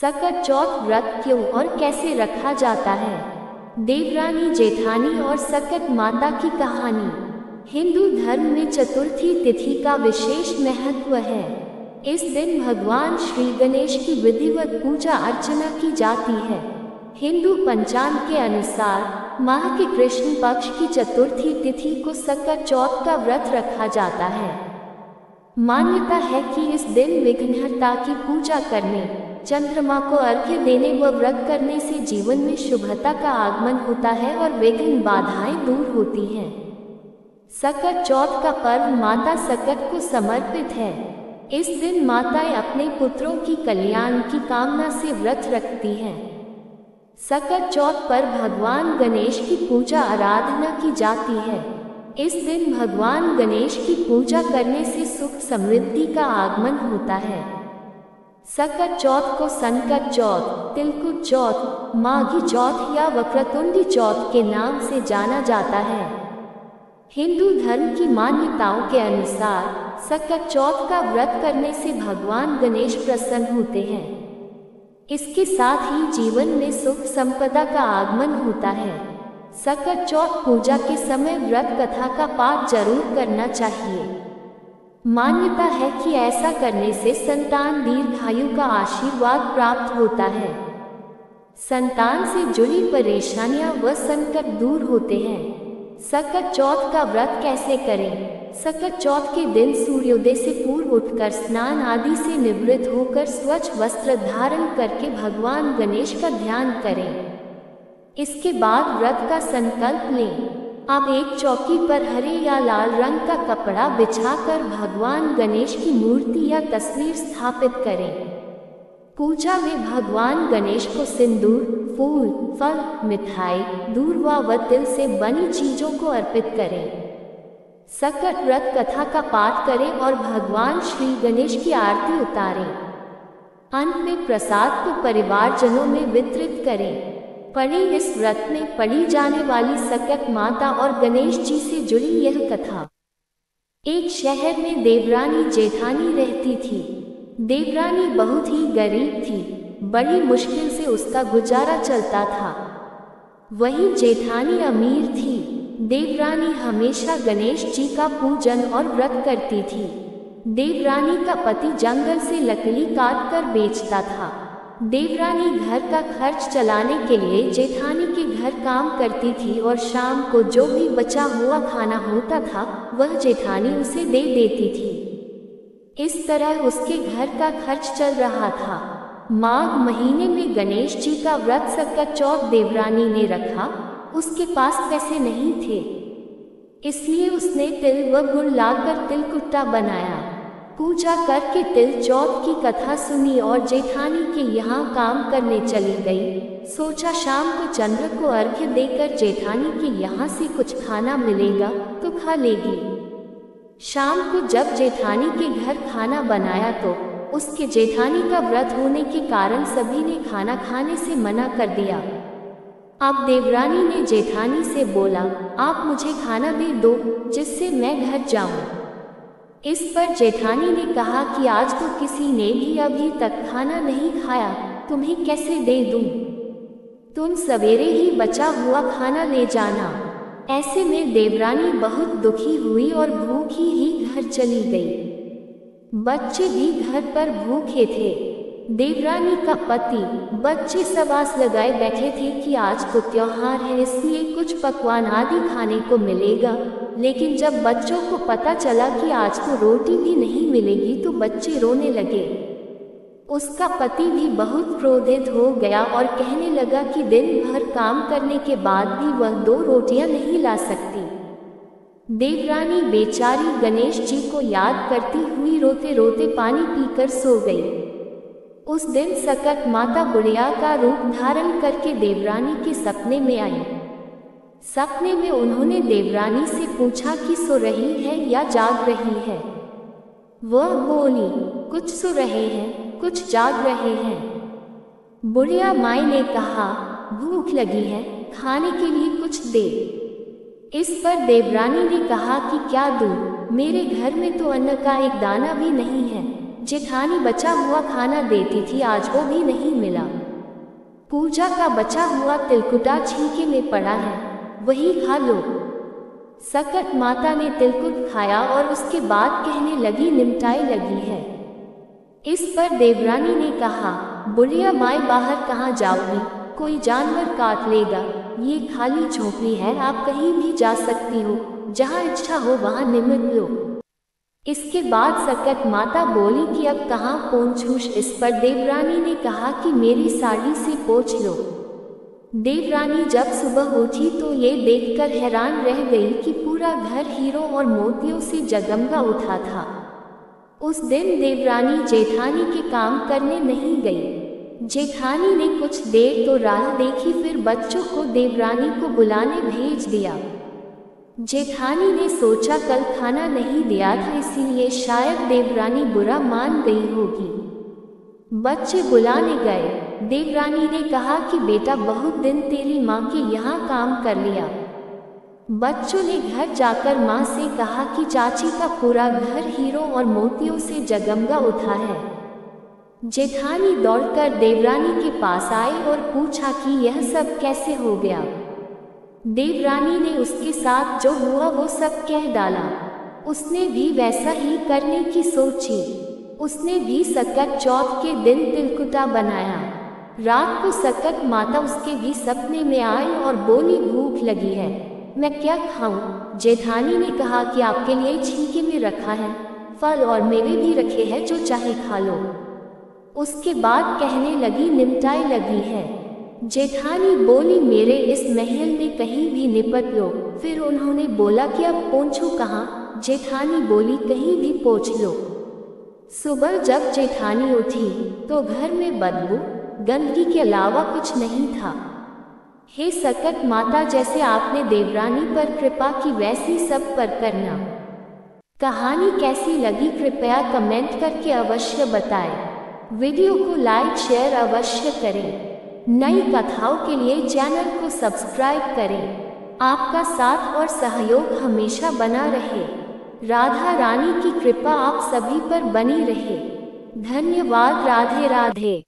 सकट चौथ व्रत क्यों और कैसे रखा जाता है? देवरानी जेठानी और सकट माता की कहानी। हिंदू धर्म में चतुर्थी तिथि का विशेष महत्व है। इस दिन भगवान श्री गणेश की विधिवत पूजा अर्चना की जाती है। हिंदू पंचांग के अनुसार माह के कृष्ण पक्ष की चतुर्थी तिथि को सकट चौथ का व्रत रखा जाता है। मान्यता है कि इस दिन विघ्नहर्ता की पूजा करने, चंद्रमा को अर्घ्य देने व व्रत करने से जीवन में शुभता का आगमन होता है और विघ्न बाधाएं दूर होती हैं। सकट चौथ का पर्व माता सकट को समर्पित है। इस दिन माताएं अपने पुत्रों की कल्याण की कामना से व्रत रखती हैं। सकट चौथ पर भगवान गणेश की पूजा आराधना की जाती है। इस दिन भगवान गणेश की पूजा करने से सुख समृद्धि का आगमन होता है। सकट चौथ को संकट चौथ, तिलकुट चौथ, माघी चौथ या वक्रतुंडी चौथ के नाम से जाना जाता है। हिंदू धर्म की मान्यताओं के अनुसार सकट चौथ का व्रत करने से भगवान गणेश प्रसन्न होते हैं। इसके साथ ही जीवन में सुख संपदा का आगमन होता है। सकट चौथ पूजा के समय व्रत कथा का पाठ जरूर करना चाहिए। मान्यता है कि ऐसा करने से संतान दीर्घायु का आशीर्वाद प्राप्त होता है। संतान से जुड़ी परेशानियां व संकट दूर होते हैं। सकट चौथ का व्रत कैसे करें? सकट चौथ के दिन सूर्योदय से पूर्व उठकर स्नान आदि से निवृत्त होकर स्वच्छ वस्त्र धारण करके भगवान गणेश का ध्यान करें। इसके बाद व्रत का संकल्प लें। आप एक चौकी पर हरे या लाल रंग का कपड़ा बिछाकर भगवान गणेश की मूर्ति या तस्वीर स्थापित करें। पूजा में भगवान गणेश को सिंदूर, फूल, फल, मिठाई, दूर्वा व तिल से बनी चीजों को अर्पित करें। सकट व्रत कथा का पाठ करें और भगवान श्री गणेश की आरती उतारें। अंत में प्रसाद को परिवारजनों में वितरित करें। पढ़ी इस व्रत में पढ़ी जाने वाली सकट माता और गणेश जी से जुड़ी यह कथा। एक शहर में देवरानी जेठानी रहती थी। देवरानी बहुत ही गरीब थी। बड़ी मुश्किल से उसका गुजारा चलता था। वहीं जेठानी अमीर थी। देवरानी हमेशा गणेश जी का पूजन और व्रत करती थी। देवरानी का पति जंगल से लकड़ी काट कर बेचता था। देवरानी घर का खर्च चलाने के लिए जेठानी के घर काम करती थी और शाम को जो भी बचा हुआ खाना होता था वह जेठानी उसे दे देती थी। इस तरह उसके घर का खर्च चल रहा था। माघ महीने में गणेश जी का व्रत सकट चौथ देवरानी ने रखा। उसके पास पैसे नहीं थे, इसलिए उसने तिल व गुड़ लाकर तिलकुट्टा बनाया। पूजा करके तिल चौथ की कथा सुनी और जेठानी के यहाँ काम करने चली गई। सोचा शाम को चंद्र को अर्घ्य देकर जेठानी के यहाँ से कुछ खाना मिलेगा तो खा लेगी। शाम को जब जेठानी के घर खाना बनाया तो उसके जेठानी का व्रत होने के कारण सभी ने खाना खाने से मना कर दिया। अब देवरानी ने जेठानी से बोला, आप मुझे खाना दे दो जिससे मैं घर जाऊं। इस पर जेठानी ने कहा कि आज तो किसी ने भी अभी तक खाना नहीं खाया, तुम्हें कैसे दे दूं? तुम सवेरे ही बचा हुआ खाना ले जाना। ऐसे में देवरानी बहुत दुखी हुई और भूखी ही घर चली गई। बच्चे भी घर पर भूखे थे। देवरानी का पति, बच्चे सब आस लगाए बैठे थे कि आज तो त्योहार है इसलिए कुछ पकवान आदि खाने को मिलेगा। लेकिन जब बच्चों को पता चला कि आज तो रोटी भी नहीं मिलेगी तो बच्चे रोने लगे। उसका पति भी बहुत क्रोधित हो गया और कहने लगा कि दिन भर काम करने के बाद भी वह 2 रोटियां नहीं ला सकती। देवरानी बेचारी गणेश जी को याद करती हुई रोते रोते पानी पीकर सो गई। उस दिन सकट माता बुढ़िया का रूप धारण करके देवरानी के सपने में आई। सपने में उन्होंने देवरानी से पूछा कि सो रही है या जाग रही है। वह बोली, कुछ सो रहे हैं, कुछ जाग रहे हैं। बुढ़िया माई ने कहा, भूख लगी है, खाने के लिए कुछ दे। इस पर देवरानी ने कहा कि क्या दूं, मेरे घर में तो अन्न का एक दाना भी नहीं है। जेठानी बचा हुआ खाना देती थी, आज वो भी नहीं मिला। पूजा का बचा हुआ तिलकुटा छींके में पड़ा है, वही खा लो। सकट माता ने तिलकुट खाया और उसके बाद कहने लगी, निमटाई लगी है। इस पर देवरानी ने कहा, बुढ़िया माई बाहर कहाँ जाओगी, कोई जानवर काट लेगा, ये खाली झोपड़ी है, आप कहीं भी जा सकती हो, जहाँ इच्छा हो वहाँ निमिट लो। इसके बाद सकट माता बोली कि अब कहाँ पोंछूं। इस पर देवरानी ने कहा कि मेरी साड़ी से पोंछ लो। देवरानी जब सुबह उठी तो ये देखकर हैरान रह गई कि पूरा घर हीरों और मोतियों से जगमगा उठा था। उस दिन देवरानी जेठानी के काम करने नहीं गई। जेठानी ने कुछ देर तो राह देखी, फिर बच्चों को देवरानी को बुलाने भेज दिया। जेठानी ने सोचा कल खाना नहीं दिया था, इसीलिए शायद देवरानी बुरा मान गई होगी। बच्चे बुलाने गए। देवरानी ने कहा कि बेटा बहुत दिन तेरी माँ के यहाँ काम कर लिया। बच्चों ने घर जाकर माँ से कहा कि चाची का पूरा घर हीरों और मोतियों से जगमगा उठा है। जेठानी दौड़कर देवरानी के पास आई और पूछा कि यह सब कैसे हो गया। देवरानी ने उसके साथ जो हुआ वो सब कह डाला। उसने भी वैसा ही करने की सोची। उसने भी सकट चौथ के दिन तिलकुटा बनाया। रात को सकट माता उसके भी सपने में आई और बोली, भूख लगी है, मैं क्या खाऊं? जेठानी ने कहा कि आपके लिए छींके में रखा है, फल और मेवे भी रखे हैं, जो चाहे खा लो। उसके बाद कहने लगी, निमटाई लगी है। जेठानी बोली, मेरे इस महल में कहीं भी निपट लो। फिर उन्होंने बोला कि अब पोंछूं कहाँ? जेठानी बोली, कहीं भी पोंछ लो। सुबह जब जेठानी उठी तो घर में बदबू गंदगी के अलावा कुछ नहीं था। हे सकट माता, जैसे आपने देवरानी पर कृपा की वैसी सब पर करना। कहानी कैसी लगी कृपया कमेंट करके अवश्य बताएं। वीडियो को लाइक शेयर अवश्य करें। नई कथाओं के लिए चैनल को सब्सक्राइब करें। आपका साथ और सहयोग हमेशा बना रहे। राधा रानी की कृपा आप सभी पर बनी रहे। धन्यवाद। राधे राधे।